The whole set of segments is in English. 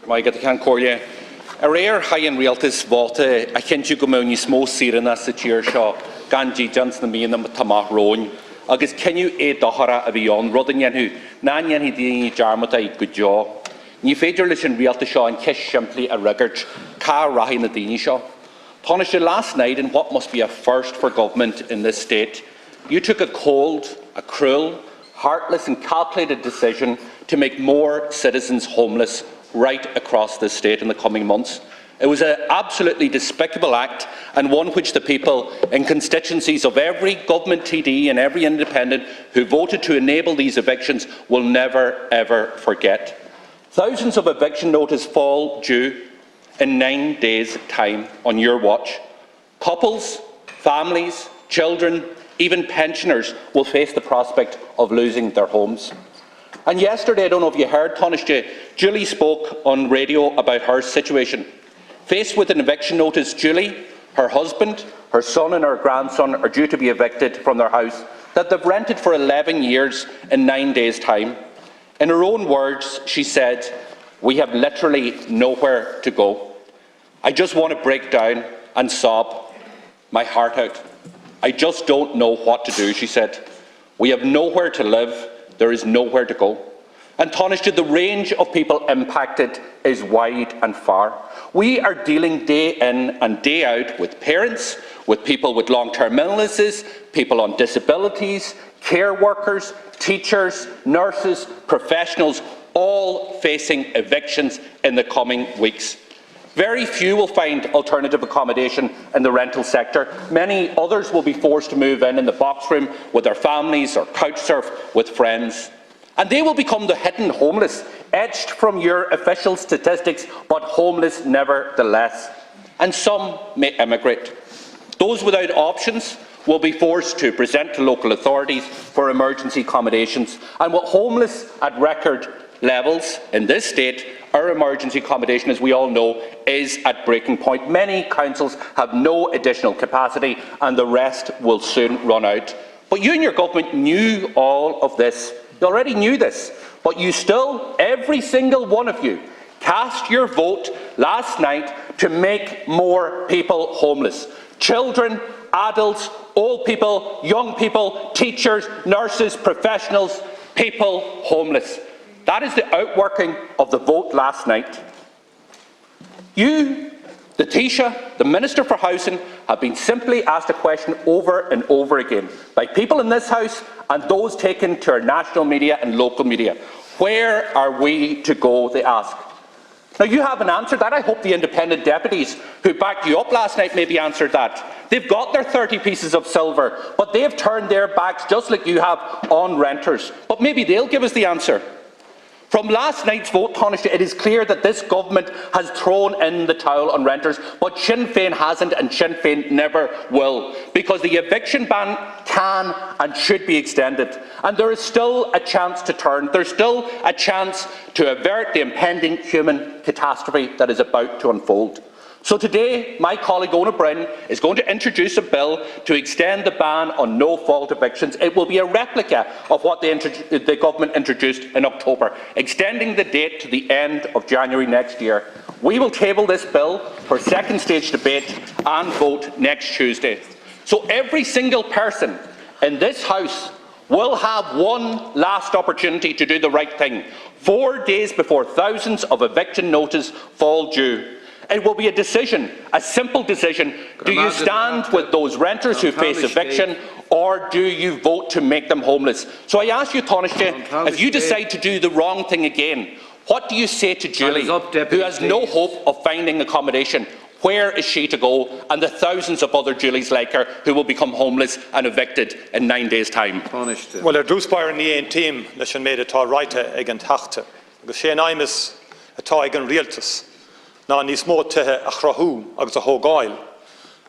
Mae gyda can corlia. High in Oireachtas vote a cyntu go mewn I smó sirena sa tír seo gan jíjans na míana tamach róin. Agus cynnu dochara a bhí rud an yenhu. Na yenhu dí jarmata I go jaw. Ní féidir leis an Oireachtas seo an kiss simply a rigart cá rahi na dini seo. Tánaiste last night in what must be a first for government in this state, you took a cold, a cruel, heartless and calculated decision to make more citizens homeless right across this state in the coming months. It was an absolutely despicable act and one which the people in constituencies of every government TD and every independent who voted to enable these evictions will never ever forget. Thousands of eviction notices fall due in 9 days' time on your watch. Couples, families, children, even pensioners will face the prospect of losing their homes. And yesterday, I don't know if you heard, Tánaiste, Julie spoke on radio about her situation. Faced with an eviction notice, Julie, her husband, her son and her grandson are due to be evicted from their house that they've rented for 11 years in 9 days' time. In her own words, she said, "We have literally nowhere to go. I just want to break down and sob my heart out. I just don't know what to do," she said. "We have nowhere to live. There is nowhere to go." And Tánaiste, the range of people impacted is wide and far. We are dealing day in and day out with parents, with people with long-term illnesses, people on disabilities, care workers, teachers, nurses, professionals, all facing evictions in the coming weeks. Very few will find alternative accommodation in the rental sector. Many others will be forced to move in the box room with their families or couch surf with friends. And they will become the hidden homeless, etched from your official statistics, but homeless nevertheless. And some may emigrate. Those without options will be forced to present to local authorities for emergency accommodations. And with homeless at record levels in this state, our emergency accommodation, as we all know, is at breaking point. Many councils have no additional capacity and the rest will soon run out. But you and your government knew all of this. You already knew this, but you still, every single one of you, cast your vote last night to make more people homeless. Children, adults, old people, young people, teachers, nurses, professionals, people homeless. That is the outworking of the vote last night. You, the Taoiseach, the Minister for Housing, have been simply asked a question over and over again by people in this House and those taken to our national media and local media. Where are we to go, they ask. Now, you haven't answered that. I hope the independent deputies who backed you up last night maybe answered that. They've got their 30 pieces of silver, but they've turned their backs, just like you have, on renters. But maybe they'll give us the answer. From last night's vote, Tánaiste, it is clear that this government has thrown in the towel on renters, but Sinn Féin hasn't and Sinn Féin never will, because the eviction ban can and should be extended. And there is still a chance to turn. There's still a chance to avert the impending human catastrophe that is about to unfold. So today, my colleague Ona Bryn is going to introduce a bill to extend the ban on no-fault evictions. It will be a replica of what the government introduced in October, extending the date to the end of January next year. We will table this bill for second stage debate and vote next Tuesday. So every single person in this House will have one last opportunity to do the right thing, 4 days before thousands of eviction notices fall due. It will be a decision, a simple decision. Do you stand with those renters who face eviction, or do you vote to make them homeless? So I ask you, Tánaiste, if you decide to do the wrong thing again, what do you say to Julie, who has no hope of finding accommodation? Where is she to go, and the thousands of other Julies like her who will become homeless and evicted in 9 days' time? Well, drúspáir ní ein team leis an méid atá ráite ag an tachte, agus sé aimis atá ag an Oireachtas. Ná níos mó tuthe a chrathú agus a thógáil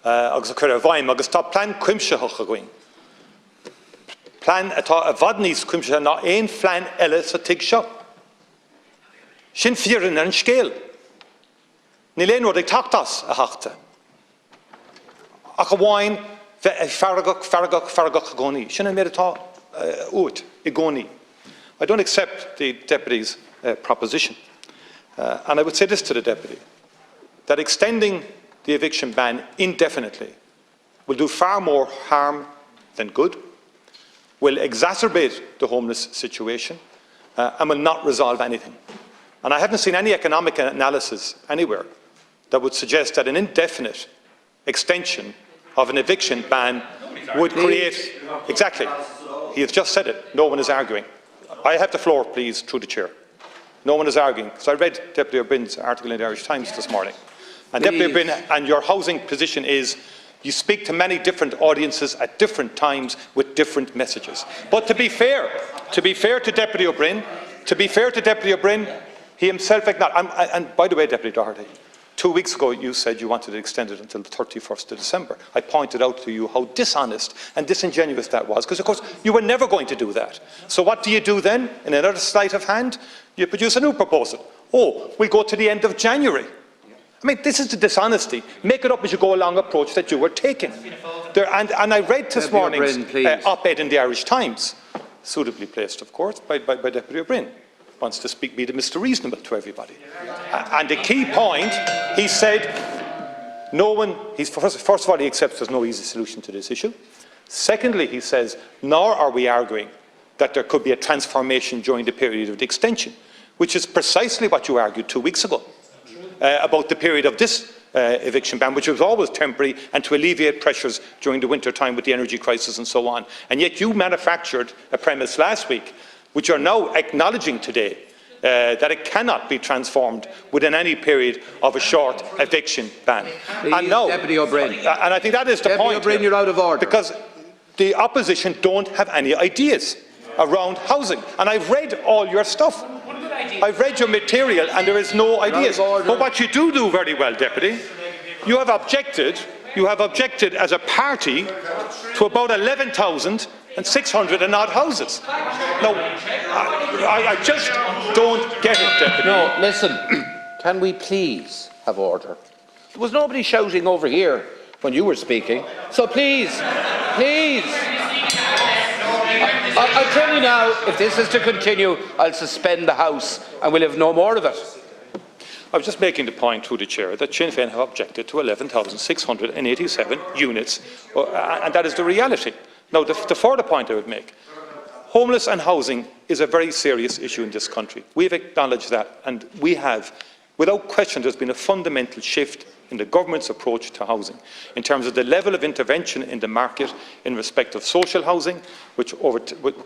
agus a chur a bhaim agus tá plean cuimseach a gcuin. Plean atá a bhfad níos cuimse ná aon phlean eile sa tuig seo. Sin fíorann ar an scéal. Ní léon rud ag teachtas a theachta. Ach a bháin bheith faragach a gcónaí. Sin an méid atá uait i gcónaí. I don't accept the Deputy's proposition. And I would say this to the Deputy, that extending the eviction ban indefinitely will do far more harm than good, will exacerbate the homeless situation, and will not resolve anything. And I haven't seen any economic analysis anywhere that would suggest that an indefinite extension of an eviction ban would create... Exactly. He has just said it. No one is arguing. I have the floor, please, through the chair. No one is arguing. Because I read Deputy O'Brien's article in the Irish Times this morning. And Deputy O'Brien, and your housing position is you speak to many different audiences at different times with different messages. But to be fair to Deputy O'Brien, he himself acknowledged, and by the way, Deputy Doherty, 2 weeks ago you said you wanted to extend it until the 31st of December. I pointed out to you how dishonest and disingenuous that was, because of course you were never going to do that. So what do you do then? In another sleight of hand, you produce a new proposal. Oh, we'll go to the end of January. I mean, this is the dishonesty, make it up as you go along approach that you were taking. And I read this morning's op-ed in the Irish Times, suitably placed, of course, by Deputy O'Brien. Wants to be the Mr. Reasonable to everybody. And the key point, he said, first of all, he accepts there's no easy solution to this issue. Secondly, he says, nor are we arguing that there could be a transformation during the period of the extension, which is precisely what you argued 2 weeks ago about the period of this eviction ban, which was always temporary and to alleviate pressures during the winter time with the energy crisis and so on. And yet you manufactured a premise last week which are now acknowledging today that it cannot be transformed within any period of a short eviction ban. Please, and now, Deputy O'Brien. And I think that is the Deputy point. O'Brien, you're out of order. Because the opposition don't have any ideas around housing. And I've read all your stuff. I've read your material and there is no ideas. But what you do very well, Deputy, you have objected as a party to about 11,600 and odd houses. Now, I just don't get it, Deputy. No, listen, can we please have order? There was nobody shouting over here when you were speaking, so please. I'll tell you now, if this is to continue, I'll suspend the House and we'll have no more of it. I was just making the point through the chair that Sinn Féin have objected to 11,687 units, and that is the reality. Now, the further point I would make, homeless and housing is a very serious issue in this country. We've acknowledged that, and we have, without question, there's been a fundamental shift in the government's approach to housing, in terms of the level of intervention in the market in respect of social housing, with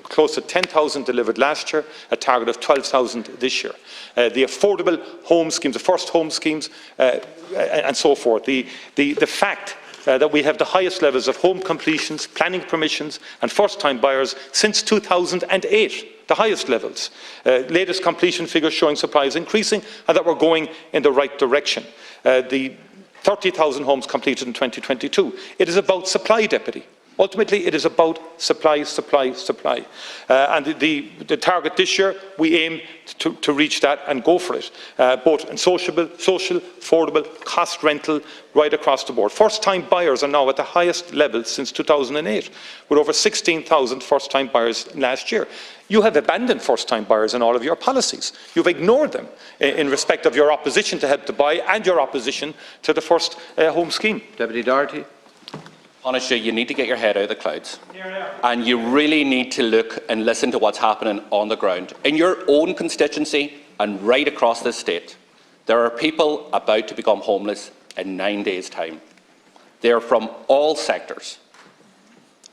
close to 10,000 delivered last year, a target of 12,000 this year. The affordable home schemes, the first home schemes, and so forth. The fact that we have the highest levels of home completions, planning permissions and first-time buyers since 2008, the highest levels. Latest completion figures showing supply is increasing and that we're going in the right direction. The 30,000 homes completed in 2022. It is about supply, Deputy. Ultimately, it is about supply. And the target this year, we aim to reach that and go for it, both in social, affordable, cost rental, right across the board. First-time buyers are now at the highest level since 2008, with over 16,000 first-time buyers last year. You have abandoned first-time buyers in all of your policies. You've ignored them in respect of your opposition to Help to Buy and your opposition to the first home scheme. Deputy Doherty. Honestly, you need to get your head out of the clouds. And you really need to look and listen to what's happening on the ground. In your own constituency and right across this state, there are people about to become homeless in 9 days' time. They are from all sectors.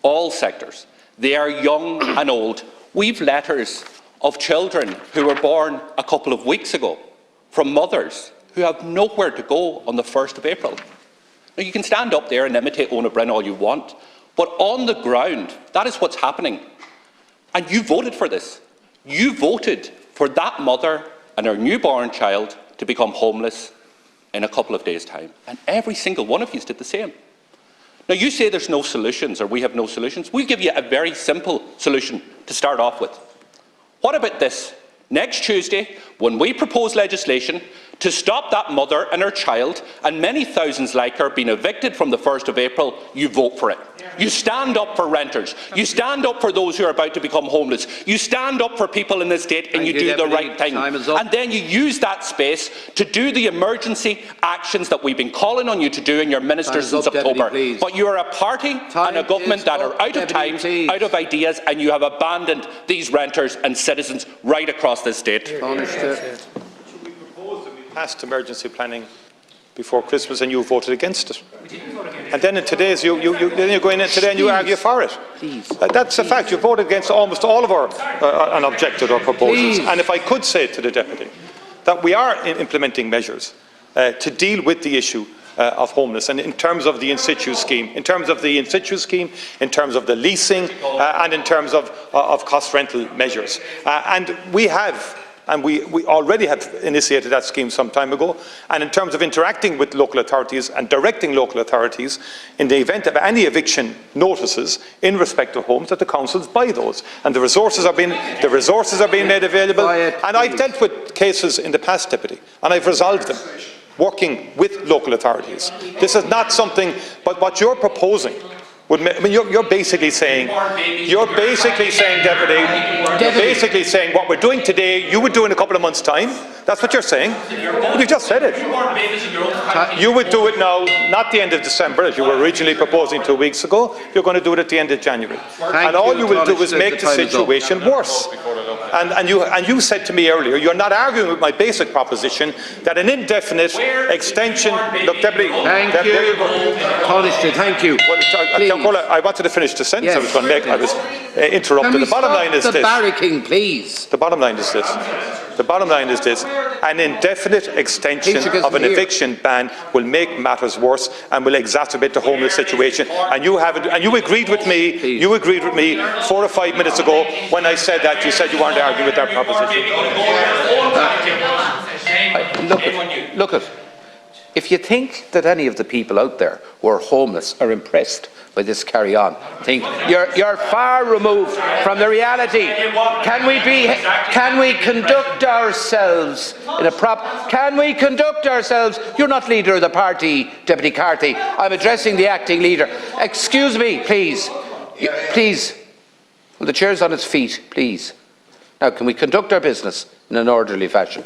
All sectors. They are young and old. We've letters of children who were born a couple of weeks ago from mothers who have nowhere to go on the 1st of April. Now, you can stand up there and imitate Ona Bryn all you want, but on the ground, that is what's happening. And you voted for this. You voted for that mother and her newborn child to become homeless in a couple of days' time. And every single one of you did the same. Now, you say there's no solutions, or we have no solutions. We'll give you a very simple solution to start off with. What about this? Next Tuesday, when we propose legislation to stop that mother and her child, and many thousands like her, being evicted from the 1st of April, you vote for it. You stand up for renters. You stand up for those who are about to become homeless. You stand up for people in this state and you do the right thing. And then you use that space to do the emergency actions that we've been calling on you to do in your ministers since October. But you are a party and a government that are out of time, out of ideas, and you have abandoned these renters and citizens right across this state. Should we propose that we passed emergency planning before Christmas and you voted against it? And then in today's, then you go in today and you argue for it. That's a fact. You voted against almost all of our and objected our proposals. And if I could say to the Deputy that we are implementing measures to deal with the issue of homeless, and in terms of the in situ scheme, in terms of the the leasing, and in terms of cost rental measures. And we already have initiated that scheme some time ago, and in terms of interacting with local authorities and directing local authorities in the event of any eviction notices in respect of homes, that the councils buy those, and the resources are being made available. And I've dealt with cases in the past, Deputy, and I've resolved them, working with local authorities. This is not something, but what you're proposing would make, I mean, you're basically saying, Deputy, you're basically saying what we're doing today, you would do in a couple of months' time. That's what you're saying. You just said it. You would do it now, not the end of December, as you were originally proposing 2 weeks ago. You're going to do it at the end of January. And all you will do is make the situation worse. And you said to me earlier, you're not arguing with my basic proposition that an indefinite extension. Look, Deputy. Thank you. Thank you. Well, I wanted to finish the sentence I was going to make. I was interrupted. The bottom line is this. Barracking, please. The bottom line is this. The bottom line is this: an indefinite extension of an eviction ban will make matters worse and will exacerbate the homeless situation. And you agreed with me. Please. You agreed with me 4 or 5 minutes ago when I said that. You said you weren't arguing with that proposition. Look at. If you think that any of the people out there who are homeless are impressed by this carry on, you're far removed from the reality. Can we conduct ourselves in a can we conduct ourselves? You're not leader of the party, Deputy Carthy. I'm addressing the acting leader. Excuse me, please. Please. Well, the chair's on its feet, please. Now, can we conduct our business in an orderly fashion?